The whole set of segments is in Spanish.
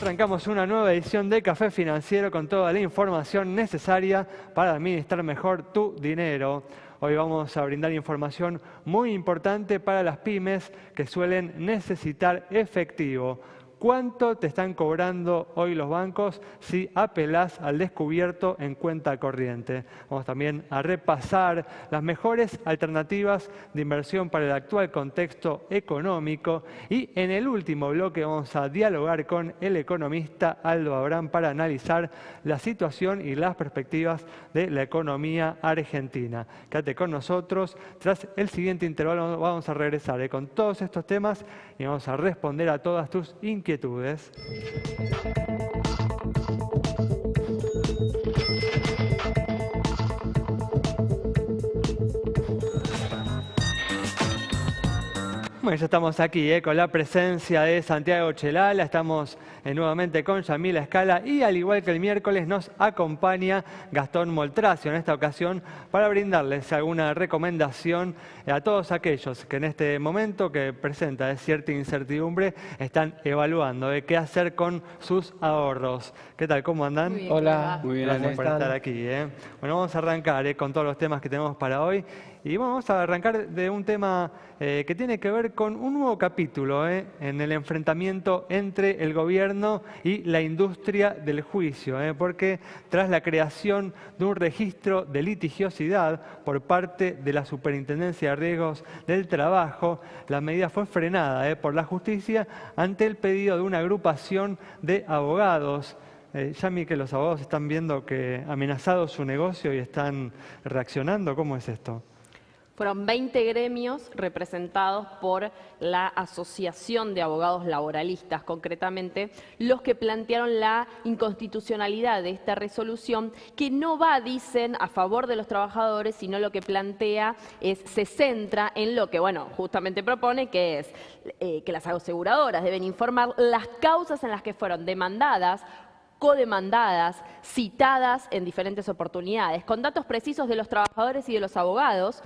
Arrancamos una nueva edición de Café Financiero con toda la información necesaria para administrar mejor tu dinero. Hoy vamos a brindar información muy importante para las pymes que suelen necesitar efectivo. ¿Cuánto te están cobrando hoy los bancos si apelás al descubierto en cuenta corriente? Vamos también a repasar las mejores alternativas de inversión para el actual contexto económico y en el último bloque vamos a dialogar con el economista Aldo Abrán para analizar la situación y las perspectivas de la economía argentina. Quédate con nosotros. Tras el siguiente intervalo vamos a regresar con todos estos temas y vamos a responder a todas tus inquietudes. Bueno, ya estamos aquí con la presencia de Santiago Chelala, estamos nuevamente con Yamila Escala y al igual que el miércoles nos acompaña Gastón Moltracio en esta ocasión para brindarles alguna recomendación a todos aquellos que en este momento que presenta cierta incertidumbre están evaluando qué hacer con sus ahorros. ¿Qué tal? ¿Cómo andan? Muy bien, hola, muy bien. Gracias por estar aquí. Bueno, vamos a arrancar con todos los temas que tenemos para hoy. Y bueno, vamos a arrancar de un tema que tiene que ver con un nuevo capítulo en el enfrentamiento entre el gobierno y la industria del juicio, porque tras la creación de un registro de litigiosidad por parte de la Superintendencia de Riesgos del Trabajo, la medida fue frenada por la justicia ante el pedido de una agrupación de abogados. Yami, que los abogados están viendo que amenazado su negocio y están reaccionando. ¿Cómo es esto? Fueron 20 gremios representados por la Asociación de Abogados Laboralistas, concretamente, los que plantearon la inconstitucionalidad de esta resolución, que no va, dicen, a favor de los trabajadores, sino lo que plantea se centra en lo que, bueno, justamente propone, que es que las aseguradoras deben informar las causas en las que fueron demandadas, codemandadas, citadas en diferentes oportunidades, con datos precisos de los trabajadores y de los abogados.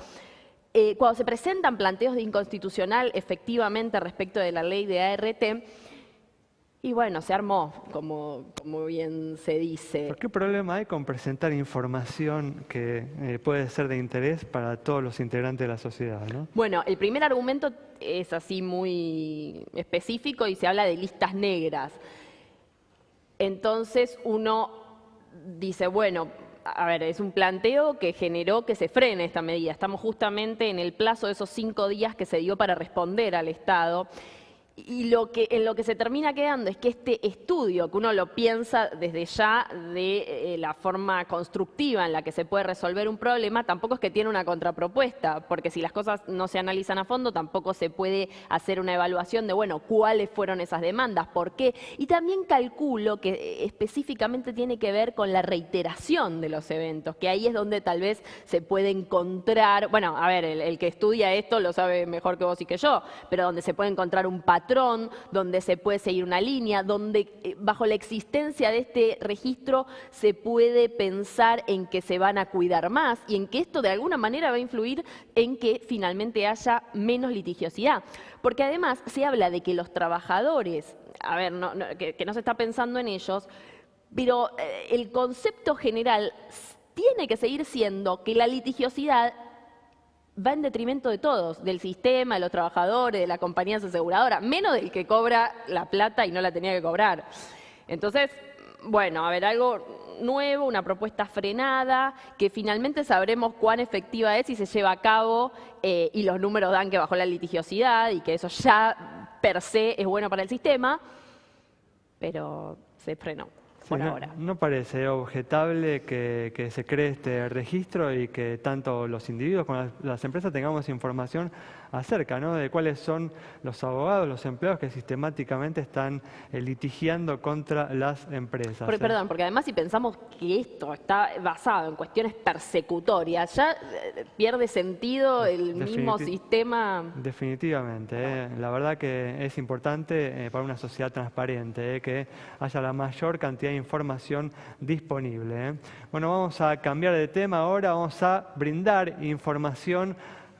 Cuando se presentan planteos de inconstitucional efectivamente respecto de la ley de ART, y bueno, se armó, como bien se dice. ¿Por qué problema hay con presentar información que puede ser de interés para todos los integrantes de la sociedad, ¿no? Bueno, el primer argumento es así muy específico y se habla de listas negras. Entonces uno dice, bueno, a ver, es un planteo que generó que se frene esta medida. Estamos justamente en el plazo de esos 5 días que se dio para responder al Estado. Y en lo que se termina quedando es que este estudio, que uno lo piensa desde ya de la forma constructiva en la que se puede resolver un problema, tampoco es que tiene una contrapropuesta, porque si las cosas no se analizan a fondo, tampoco se puede hacer una evaluación de, bueno, cuáles fueron esas demandas, por qué. Y también calculo que específicamente tiene que ver con la reiteración de los eventos, que ahí es donde tal vez se puede encontrar, bueno, a ver, el que estudia esto lo sabe mejor que vos y que yo, pero donde se puede encontrar un patrón, donde se puede seguir una línea, donde bajo la existencia de este registro se puede pensar en que se van a cuidar más y en que esto de alguna manera va a influir en que finalmente haya menos litigiosidad. Porque además se habla de que los trabajadores, a ver, que no se está pensando en ellos, pero el concepto general tiene que seguir siendo que la litigiosidad va en detrimento de todos, del sistema, de los trabajadores, de las compañías aseguradoras, menos del que cobra la plata y no la tenía que cobrar. Entonces, bueno, a ver, algo nuevo, una propuesta frenada, que finalmente sabremos cuán efectiva es si se lleva a cabo y los números dan que bajó la litigiosidad y que eso ya per se es bueno para el sistema, pero se frenó. Por ahora. No parece objetable que se cree este registro y que tanto los individuos como las empresas tengamos información acerca, ¿no?, de cuáles son los abogados, los empleados que sistemáticamente están litigiando contra las empresas. Perdón, porque además si pensamos que esto está basado en cuestiones persecutorias, ya pierde sentido el mismo sistema. Definitivamente. La verdad que es importante para una sociedad transparente que haya la mayor cantidad de información disponible. Bueno, vamos a cambiar de tema ahora, vamos a brindar información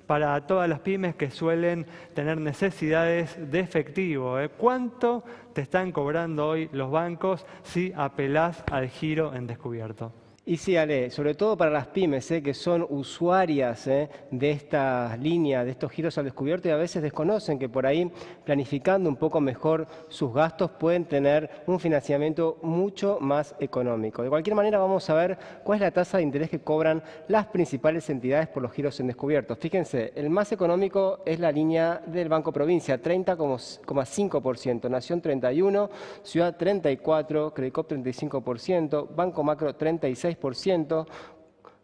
para todas las pymes que suelen tener necesidades de efectivo. ¿Cuánto te están cobrando hoy los bancos si apelás al giro en descubierto? Y sí, Ale, sobre todo para las pymes, que son usuarias de esta línea, de estos giros al descubierto y a veces desconocen que por ahí, planificando un poco mejor sus gastos, pueden tener un financiamiento mucho más económico. De cualquier manera, vamos a ver cuál es la tasa de interés que cobran las principales entidades por los giros en descubierto. Fíjense, el más económico es la línea del Banco Provincia, 30,5%, Nación 31%, Ciudad 34%, Credicop 35%, Banco Macro 36%,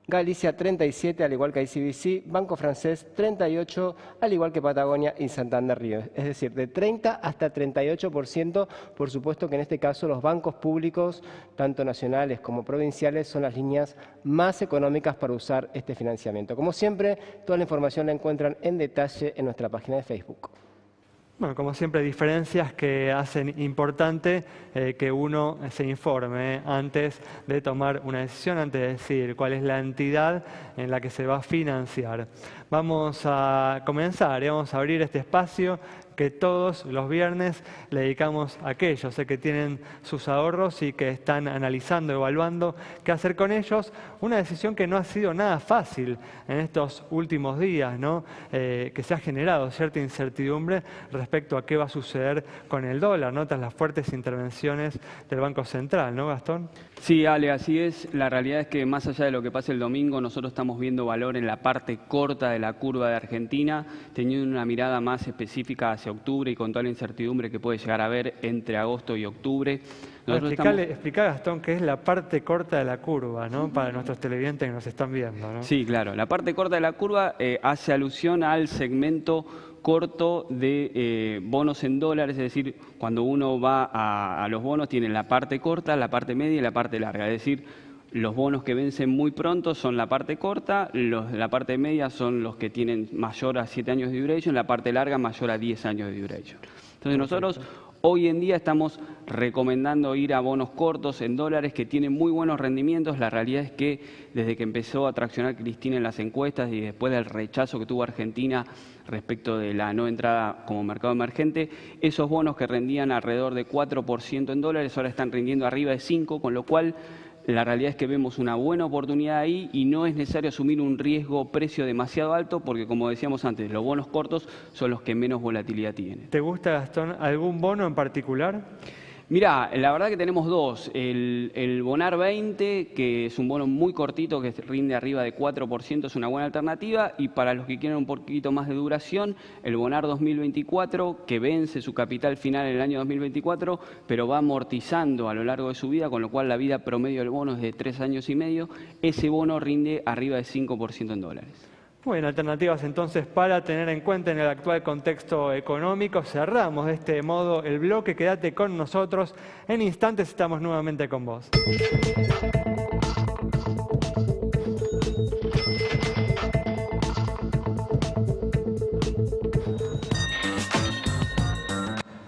Galicia 37%, al igual que ICBC, Banco Francés 38%, al igual que Patagonia y Santander Río. Es decir, de 30 hasta 38%, por supuesto que en este caso los bancos públicos, tanto nacionales como provinciales, son las líneas más económicas para usar este financiamiento. Como siempre, toda la información la encuentran en detalle en nuestra página de Facebook. Bueno, como siempre, diferencias que hacen importante que uno se informe antes de tomar una decisión, antes de decir cuál es la entidad en la que se va a financiar. Vamos a comenzar, vamos a abrir este espacio que todos los viernes le dedicamos a aquellos que tienen sus ahorros y que están analizando, evaluando qué hacer con ellos. Una decisión que no ha sido nada fácil en estos últimos días, ¿no? Que se ha generado cierta incertidumbre respecto a qué va a suceder con el dólar, ¿no? Tras las fuertes intervenciones del Banco Central, ¿no, Gastón? Sí, Ale, así es. La realidad es que más allá de lo que pase el domingo, nosotros estamos viendo valor en la parte corta de la curva de Argentina, teniendo una mirada más específica hacia octubre y con toda la incertidumbre que puede llegar a haber entre agosto y octubre. Explica, Gastón, qué es la parte corta de la curva, ¿no? Para nuestros televidentes que nos están viendo, ¿no? Sí, claro. La parte corta de la curva hace alusión al segmento corto de bonos en dólares, es decir, cuando uno va a los bonos tienen la parte corta, la parte media y la parte larga, es decir, los bonos que vencen muy pronto son la parte corta, la parte media son los que tienen mayor a 7 años de duration, la parte larga mayor a 10 años de duration. Entonces nosotros hoy en día estamos recomendando ir a bonos cortos en dólares que tienen muy buenos rendimientos. La realidad es que desde que empezó a traccionar Cristina en las encuestas y después del rechazo que tuvo Argentina respecto de la no entrada como mercado emergente, esos bonos que rendían alrededor de 4% en dólares ahora están rindiendo arriba de 5%, con lo cual la realidad es que vemos una buena oportunidad ahí y no es necesario asumir un riesgo precio demasiado alto porque, como decíamos antes, los bonos cortos son los que menos volatilidad tienen. ¿Te gusta, Gastón, algún bono en particular? Mirá, la verdad que tenemos dos. El Bonar 20, que es un bono muy cortito que rinde arriba de 4%, es una buena alternativa. Y para los que quieren un poquito más de duración, el Bonar 2024, que vence su capital final en el año 2024, pero va amortizando a lo largo de su vida, con lo cual la vida promedio del bono es de 3 años y medio. Ese bono rinde arriba de 5% en dólares. Bueno, alternativas entonces para tener en cuenta en el actual contexto económico. Cerramos de este modo el bloque. Quédate con nosotros. En instantes estamos nuevamente con vos.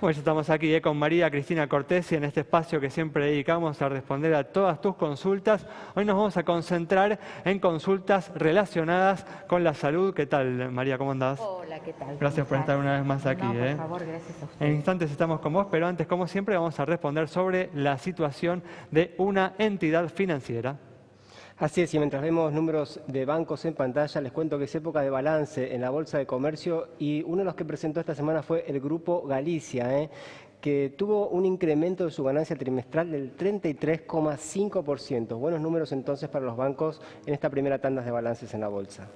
Bueno, ya estamos aquí con María Cristina Cortesi en este espacio que siempre dedicamos a responder a todas tus consultas. Hoy nos vamos a concentrar en consultas relacionadas con la salud. ¿Qué tal, María? ¿Cómo andás? Hola, ¿qué tal? Gracias por estar una vez más aquí. No, por favor, gracias a ustedes. En instantes estamos con vos, pero antes, como siempre, vamos a responder sobre la situación de una entidad financiera. Así es, y mientras vemos números de bancos en pantalla, les cuento que es época de balance en la Bolsa de Comercio y uno de los que presentó esta semana fue el Grupo Galicia, que tuvo un incremento de su ganancia trimestral del 33,5%. Buenos números entonces para los bancos en esta primera tanda de balances en la Bolsa.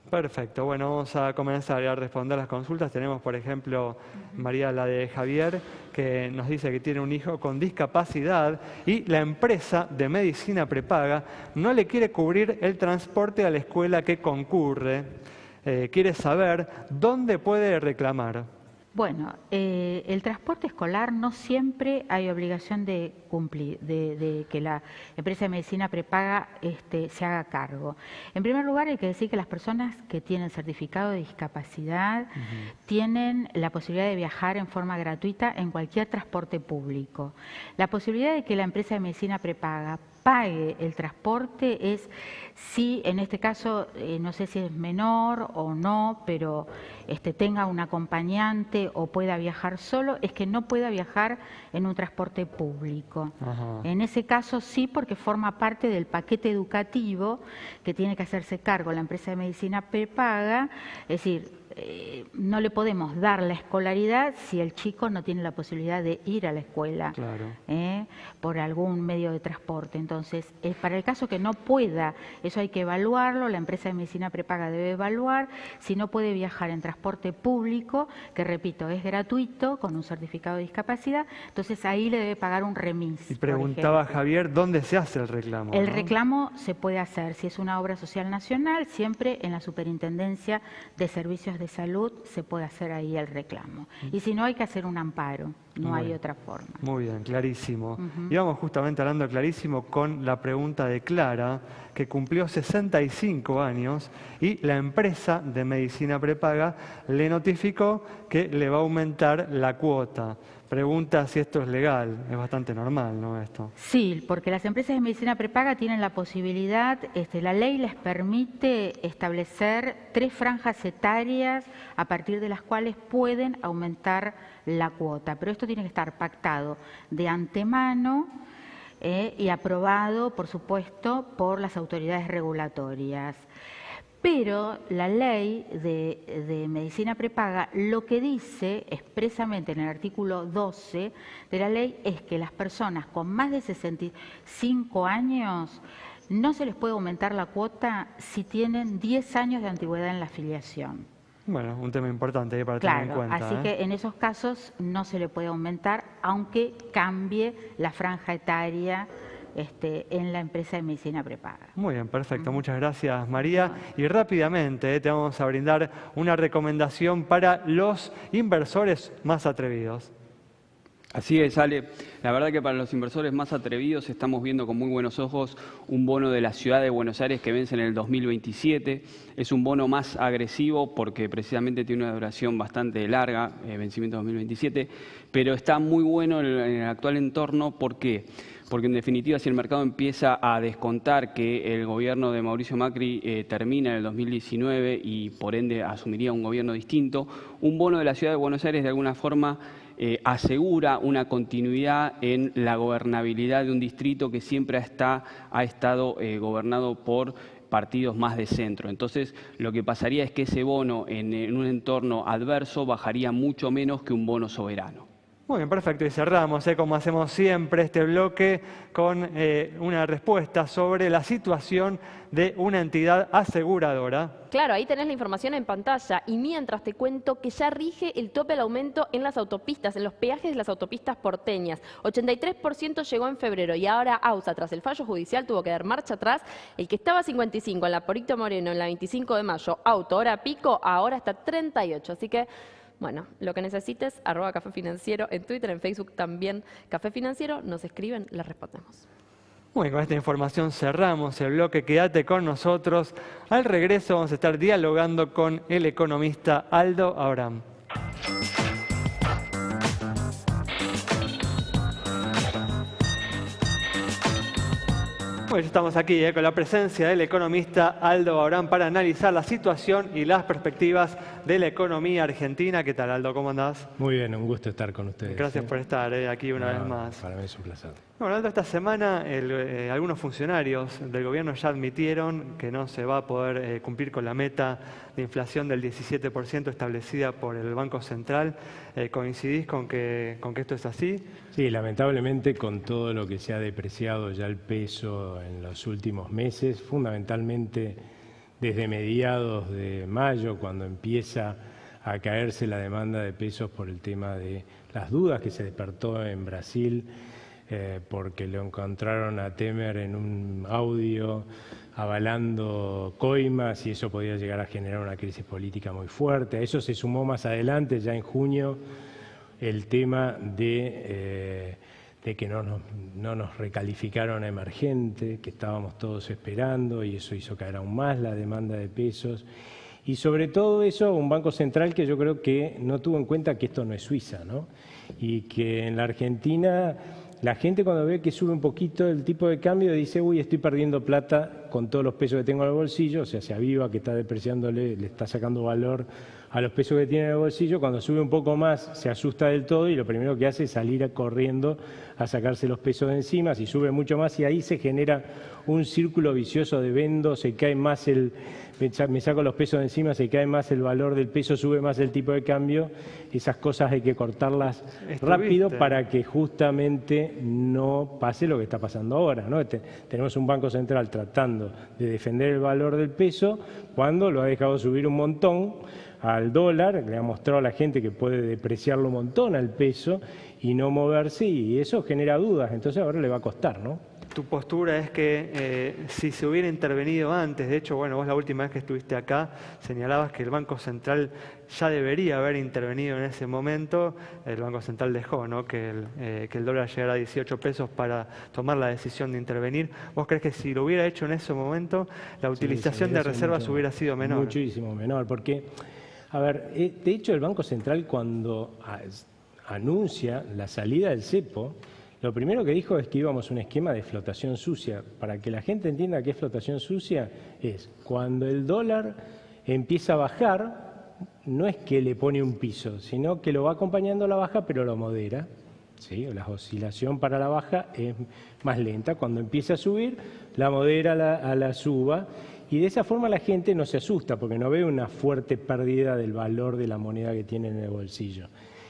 Perfecto, bueno, vamos a comenzar a responder las consultas. Tenemos, por ejemplo, María, la de Javier, que nos dice que tiene un hijo con discapacidad y la empresa de medicina prepaga no le quiere cubrir el transporte a la escuela que concurre. Quiere saber dónde puede reclamar. Bueno, el transporte escolar no siempre hay obligación de cumplir, de que la empresa de medicina prepaga se haga cargo. En primer lugar, hay que decir que las personas que tienen certificado de discapacidad tienen la posibilidad de viajar en forma gratuita en cualquier transporte público. La posibilidad de que la empresa de medicina prepaga pague el transporte es si, en este caso, no sé si es menor o no, pero tenga un acompañante o pueda viajar solo, es que no pueda viajar en un transporte público. Ajá. En ese caso sí, porque forma parte del paquete educativo que tiene que hacerse cargo la empresa de medicina prepaga, es decir, no le podemos dar la escolaridad si el chico no tiene la posibilidad de ir a la escuela, Claro. por algún medio de transporte. Entonces, para el caso que no pueda, eso hay que evaluarlo, la empresa de medicina prepaga debe evaluar, si no puede viajar en transporte público, que repito, es gratuito, con un certificado de discapacidad, entonces ahí le debe pagar un remis. Y preguntaba por ejemplo. Javier, ¿dónde se hace el reclamo? El ¿no? reclamo se puede hacer, si es una obra social nacional, siempre en la Superintendencia de Servicios de Salud se puede hacer ahí el reclamo. Y si no, hay que hacer un amparo, no hay otra forma. Muy bien, clarísimo. Y vamos justamente hablando clarísimo con la pregunta de Clara, que cumplió 65 años y la empresa de medicina prepaga le notificó que le va a aumentar la cuota. Pregunta si esto es legal. Es bastante normal, ¿no? Esto. Sí, porque las empresas de medicina prepaga tienen la posibilidad, la ley les permite establecer 3 franjas etarias a partir de las cuales pueden aumentar la cuota, pero esto tiene que estar pactado de antemano y aprobado, por supuesto, por las autoridades regulatorias. Pero la ley de medicina prepaga lo que dice expresamente en el artículo 12 de la ley es que las personas con más de 65 años no se les puede aumentar la cuota si tienen 10 años de antigüedad en la afiliación. Bueno, un tema importante para tener en Claro, cuenta. así que en esos casos no se le puede aumentar, aunque cambie la franja etaria en la empresa de medicina prepaga. Muy bien, perfecto. Muchas gracias, María. Y rápidamente te vamos a brindar una recomendación para los inversores más atrevidos. Así es, Ale. La verdad que para los inversores más atrevidos estamos viendo con muy buenos ojos un bono de la Ciudad de Buenos Aires que vence en el 2027. Es un bono más agresivo porque precisamente tiene una duración bastante larga, vencimiento 2027, pero está muy bueno en el actual entorno. ¿Por qué? Porque en definitiva, si el mercado empieza a descontar que el gobierno de Mauricio Macri termina en el 2019 y por ende asumiría un gobierno distinto, un bono de la Ciudad de Buenos Aires de alguna forma asegura una continuidad en la gobernabilidad de un distrito que siempre ha estado gobernado por partidos más de centro. Entonces, lo que pasaría es que ese bono en un entorno adverso bajaría mucho menos que un bono soberano. Muy bien, perfecto. Y cerramos, como hacemos siempre, este bloque con una respuesta sobre la situación de una entidad aseguradora. Claro, ahí tenés la información en pantalla y mientras te cuento que ya rige el tope al aumento en las autopistas, en los peajes de las autopistas porteñas. 83% llegó en febrero y ahora AUSA, tras el fallo judicial, tuvo que dar marcha atrás. El que estaba a 55 en la Porito Moreno, en la 25 de mayo, auto, hora pico, ahora está 38. Así que, bueno, lo que necesites, @Café Financiero, en Twitter, en Facebook también, Café Financiero, nos escriben, les respondemos. Muy bien, con esta información cerramos el bloque. Quédate con nosotros. Al regreso vamos a estar dialogando con el economista Aldo Abraham. Bueno, ya estamos aquí con la presencia del economista Aldo Abraham para analizar la situación y las perspectivas de la economía argentina. ¿Qué tal, Aldo? ¿Cómo andás? Muy bien, un gusto estar con ustedes. Gracias por estar aquí una vez más. Para mí es un placer. Bueno, Aldo, esta semana algunos funcionarios del gobierno ya admitieron que no se va a poder cumplir con la meta de inflación del 17% establecida por el Banco Central. ¿Coincidís con que esto es así? Sí, lamentablemente con todo lo que se ha depreciado ya el peso en los últimos meses, fundamentalmente desde mediados de mayo, cuando empieza a caerse la demanda de pesos por el tema de las dudas que se despertó en Brasil porque lo encontraron a Temer en un audio avalando coimas y eso podía llegar a generar una crisis política muy fuerte. A eso se sumó más adelante, ya en junio, el tema de que no nos recalificaron a emergente, que estábamos todos esperando, y eso hizo caer aún más la demanda de pesos. Y sobre todo eso, un Banco Central que yo creo que no tuvo en cuenta que esto no es Suiza, ¿no? Y que en la Argentina la gente cuando ve que sube un poquito el tipo de cambio dice, uy, estoy perdiendo plata con todos los pesos que tengo en el bolsillo, o sea, se aviva que está depreciándole, le está sacando valor a los pesos que tiene en el bolsillo. Cuando sube un poco más se asusta del todo y lo primero que hace es salir corriendo a sacarse los pesos de encima. Si sube mucho más y ahí se genera un círculo vicioso de vendo, se cae más me saco los pesos de encima, se cae más el valor del peso, sube más el tipo de cambio. Esas cosas hay que cortarlas rápido para que justamente no pase lo que está pasando ahora, ¿no? Tenemos un Banco Central tratando de defender el valor del peso cuando lo ha dejado subir un montón al dólar, le ha mostrado a la gente que puede depreciarlo un montón al peso y no moverse, y eso genera dudas, entonces ahora le va a costar, ¿no? Tu postura es que si se hubiera intervenido antes, de hecho, bueno, vos la última vez que estuviste acá señalabas que el Banco Central ya debería haber intervenido en ese momento. El Banco Central dejó, ¿no?, que el dólar llegara a 18 pesos para tomar la decisión de intervenir. ¿Vos crees que si lo hubiera hecho en ese momento, la utilización de reservas hubiera sido menor? Muchísimo menor, porque, a ver, de hecho el Banco Central cuando anuncia la salida del cepo, lo primero que dijo es que íbamos a un esquema de flotación sucia. Para que la gente entienda qué es flotación sucia, es cuando el dólar empieza a bajar, no es que le pone un piso, sino que lo va acompañando a la baja, pero lo modera, ¿sí? La oscilación para la baja es más lenta. Cuando empieza a subir, la modera a la suba, y de esa forma la gente no se asusta, porque no ve una fuerte pérdida del valor de la moneda que tiene en el bolsillo.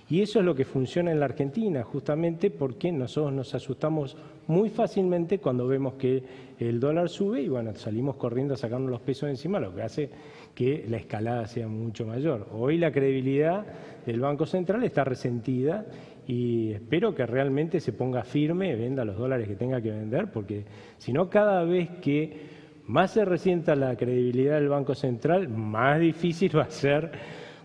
Y eso es lo que funciona en la Argentina, justamente porque nosotros nos asustamos muy fácilmente cuando vemos que el dólar sube y bueno, salimos corriendo a sacarnos los pesos de encima, lo que hace que la escalada sea mucho mayor. Hoy la credibilidad del Banco Central está resentida y espero que realmente se ponga firme, venda los dólares que tenga que vender, porque si no, cada vez que más se resienta la credibilidad del Banco Central, más difícil va a ser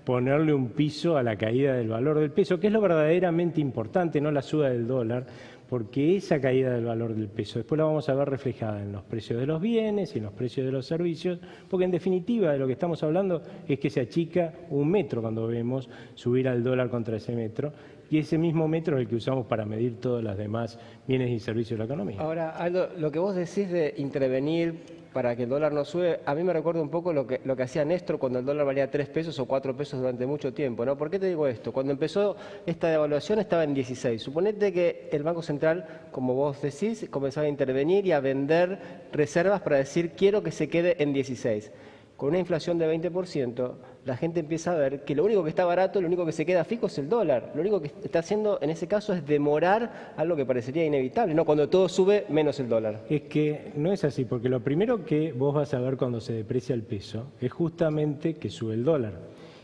ponerle un piso a la caída del valor del peso, que es lo verdaderamente importante, no la suba del dólar, porque esa caída del valor del peso después la vamos a ver reflejada en los precios de los bienes y en los precios de los servicios, porque en definitiva de lo que estamos hablando es que se achica un metro cuando vemos subir al dólar contra ese metro, y ese mismo metro es el que usamos para medir todos los demás bienes y servicios de la economía. Ahora, Aldo, lo que vos decís de intervenir para que el dólar no sube, a mí me recuerda un poco lo que hacía Néstor cuando el dólar valía 3 pesos o 4 pesos durante mucho tiempo, ¿no? ¿Por qué te digo esto? Cuando empezó esta devaluación estaba en 16. Suponete que el Banco Central, como vos decís, comenzaba a intervenir y a vender reservas para decir quiero que se quede en 16. Con una inflación de 20%, la gente empieza a ver que lo único que está barato, lo único que se queda fijo es el dólar. Lo único que está haciendo en ese caso es demorar algo que parecería inevitable, ¿no? Cuando todo sube, menos el dólar. Es que no es así, porque lo primero que vos vas a ver cuando se deprecia el peso es justamente que sube el dólar.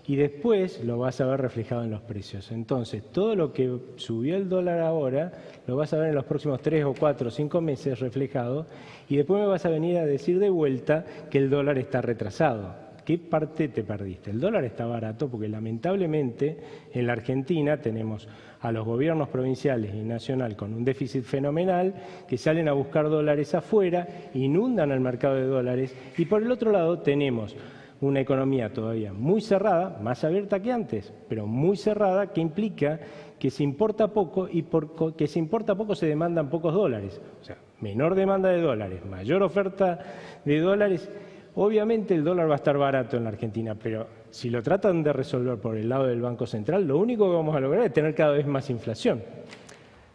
Y después lo vas a ver reflejado en los precios. Entonces, todo lo que subió el dólar ahora, lo vas a ver en los próximos 3 o 4 o 5 meses reflejado, y después me vas a venir a decir de vuelta que el dólar está retrasado. ¿Qué parte te perdiste? El dólar está barato porque lamentablemente en la Argentina tenemos a los gobiernos provinciales y nacional con un déficit fenomenal que salen a buscar dólares afuera, inundan al mercado de dólares, y por el otro lado tenemos una economía todavía muy cerrada, más abierta que antes, pero muy cerrada, que implica que se importa poco y porque se importa poco se demandan pocos dólares. O sea, menor demanda de dólares, mayor oferta de dólares. Obviamente el dólar va a estar barato en la Argentina, pero si lo tratan de resolver por el lado del Banco Central, lo único que vamos a lograr es tener cada vez más inflación.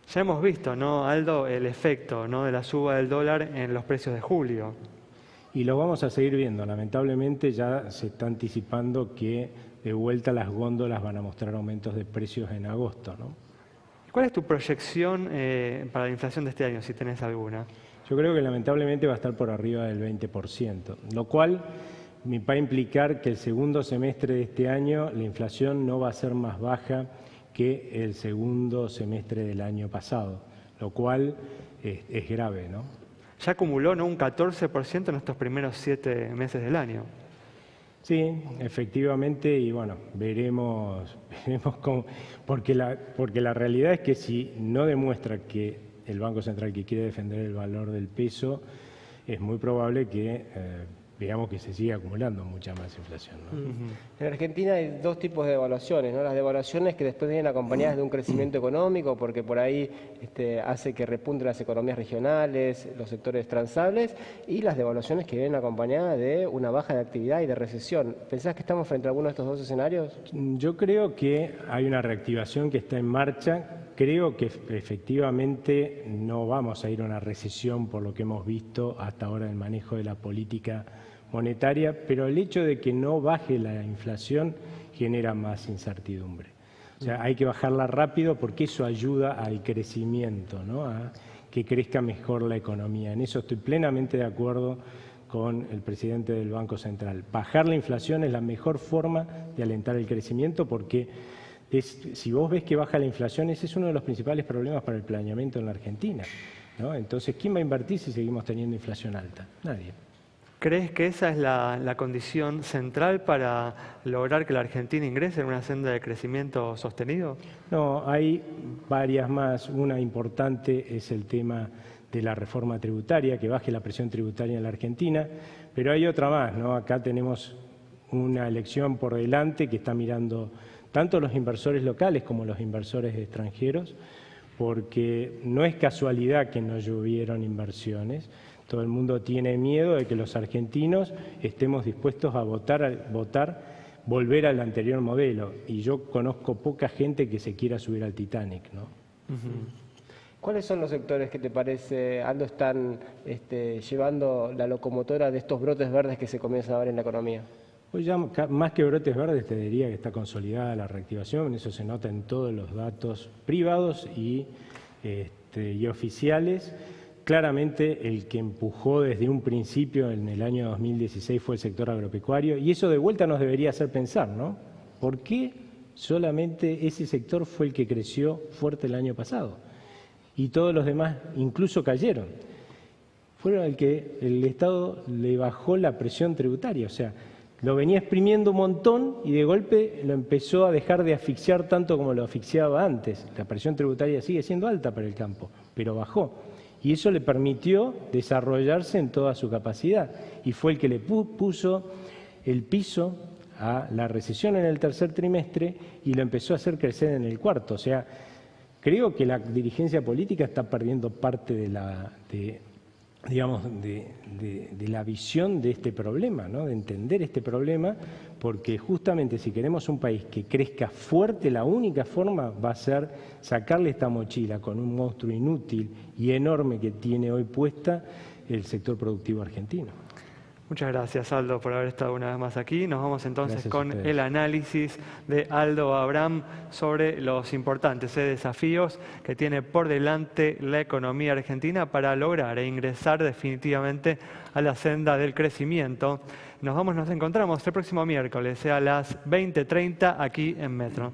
Ya hemos visto, ¿no, Aldo, el efecto, ¿no?, de la suba del dólar en los precios de julio? Y lo vamos a seguir viendo. Lamentablemente ya se está anticipando que de vuelta las góndolas van a mostrar aumentos de precios en agosto, ¿no? ¿Cuál es tu proyección para la inflación de este año, si tenés alguna? Yo creo que lamentablemente va a estar por arriba del 20%, lo cual me va a implicar que el segundo semestre de este año la inflación no va a ser más baja que el segundo semestre del año pasado, lo cual es grave, ¿no? Ya acumuló, ¿no?, un 14% en estos primeros 7 meses del año. Sí, efectivamente, y bueno, veremos cómo, porque la realidad es que si no demuestra que el Banco Central que quiere defender el valor del peso, es muy probable que veamos que se sigue acumulando mucha más inflación, ¿no? En Argentina hay dos tipos de devaluaciones, ¿no? Las devaluaciones que después vienen acompañadas de un crecimiento económico, porque por ahí hace que repunten las economías regionales, los sectores transables, y las devaluaciones que vienen acompañadas de una baja de actividad y de recesión. ¿Pensás que estamos frente a alguno de estos dos escenarios? Yo creo que hay una reactivación que está en marcha. Creo que efectivamente no vamos a ir a una recesión por lo que hemos visto hasta ahora en el manejo de la política monetaria, pero el hecho de que no baje la inflación genera más incertidumbre. O sea, hay que bajarla rápido porque eso ayuda al crecimiento, ¿no? A que crezca mejor la economía. En eso estoy plenamente de acuerdo con el presidente del Banco Central. Bajar la inflación es la mejor forma de alentar el crecimiento porque si vos ves que baja la inflación, ese es uno de los principales problemas para el planeamiento en la Argentina, ¿no? Entonces, ¿quién va a invertir si seguimos teniendo inflación alta? Nadie. ¿Crees que esa es la condición central para lograr que la Argentina ingrese en una senda de crecimiento sostenido? No, hay varias más. Una importante es el tema de la reforma tributaria, que baje la presión tributaria en la Argentina, pero hay otra más, ¿no? Acá tenemos una elección por delante que está mirando tanto los inversores locales como los inversores extranjeros, porque no es casualidad que no llovieron inversiones. Todo el mundo tiene miedo de que los argentinos estemos dispuestos a votar, volver al anterior modelo. Y yo conozco poca gente que se quiera subir al Titanic, ¿no? ¿Cuáles son los sectores que te parece, Aldo, están llevando la locomotora de estos brotes verdes que se comienzan a ver en la economía? Pues ya más que brotes verdes te diría que está consolidada la reactivación, eso se nota en todos los datos privados y oficiales. Claramente el que empujó desde un principio en el año 2016 fue el sector agropecuario y eso de vuelta nos debería hacer pensar, ¿no? ¿Por qué solamente ese sector fue el que creció fuerte el año pasado? Y todos los demás incluso cayeron. Fueron el que el Estado le bajó la presión tributaria, o sea, lo venía exprimiendo un montón y de golpe lo empezó a dejar de asfixiar tanto como lo asfixiaba antes. La presión tributaria sigue siendo alta para el campo, pero bajó. Y eso le permitió desarrollarse en toda su capacidad. Y fue el que le puso el piso a la recesión en el tercer trimestre y lo empezó a hacer crecer en el cuarto. O sea, creo que la dirigencia política está perdiendo parte de la visión de este problema, ¿no? De entender este problema, porque justamente si queremos un país que crezca fuerte, la única forma va a ser sacarle esta mochila con un monstruo inútil y enorme que tiene hoy puesta el sector productivo argentino. Muchas gracias, Aldo, por haber estado una vez más aquí. Nos vamos entonces Gracias con el análisis de Aldo Abraham sobre los importantes desafíos que tiene por delante la economía argentina para lograr e ingresar definitivamente a la senda del crecimiento. Nos encontramos el próximo miércoles a las 20:30 aquí en Metro.